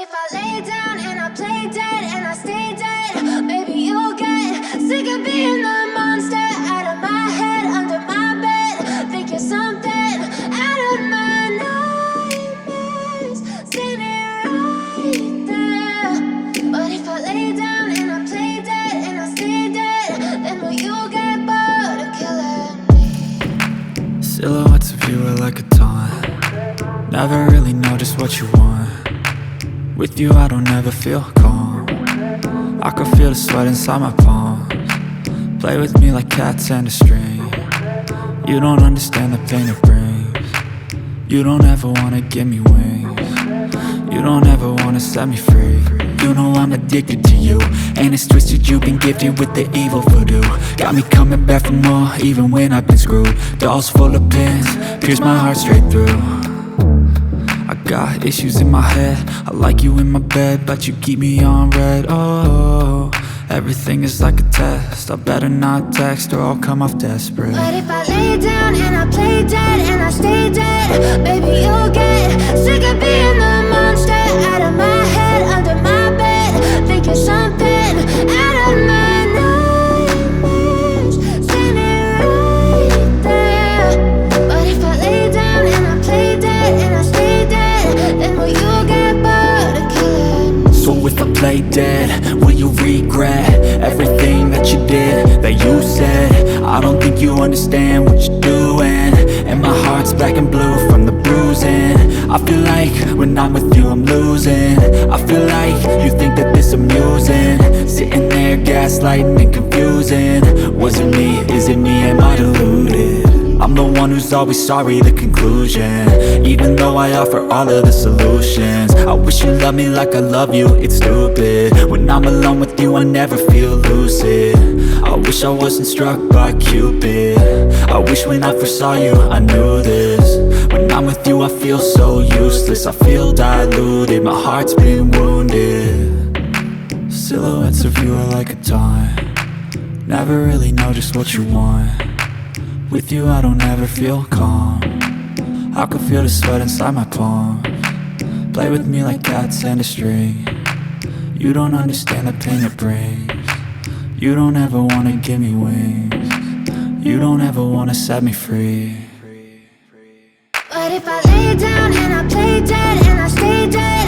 if I lay down and I play dead and I stay dead, maybe you'll get sick of being the monster out of my head, under my bed. Think you're something out of my nightmares, standing right there. But if I lay down and I play dead and I stay dead, then will you get bored of killing me? Silhouettes of you are like a taunt. Never really know just what you want. With you I don't ever feel calm. I can feel the sweat inside my palms. Play with me like cats and a string. You don't understand the pain it brings. You don't ever wanna give me wings. You don't ever wanna set me free. You know I'm addicted to you, and it's twisted, you've been gifted with the evil voodoo. Got me coming back for more, even when I've been screwed. Dolls full of pins, pierce my heart straight through. I got issues in my head, I like you in my bed, but you keep me on red. Oh, everything is like a test, I better not text or I'll come off desperate. But if I lay down and I play dead and I stay dead, baby you'll get sick of being the monster out of my head, under my bed. Think you're something out of my nightmares, standing right there. But if I lay down and I play dead and I stay dead, then will you get bored of killing me? So if I play dead, will you regret everything that you did, that you said? I don't think you understand what you're doing, and my heart's black and blue from the bruising. I feel like when I'm with you I'm losing. I feel like you think that this amusing, sitting there gaslighting and confusing. Was it me? Is it me? Am I deluded? I'm the one who's always sorry, the conclusion. Even though I offer all of the solutions, I wish you loved me like I love you, it's stupid. When I'm alone with you I never feel lucid. I wish I wasn't struck by Cupid. I wish when I first saw you I knew this. When I'm with you I feel so useless, I feel diluted, my heart's been wounded. Silhouettes of you are like a taunt. Never really know just what you want. With you I don't ever feel calm. I can feel the sweat inside my palms. Play with me like cats and a string. You don't understand the pain it brings. You don't ever wanna give me wings. You don't ever wanna set me free. But if I lay down and I play dead and I stay dead,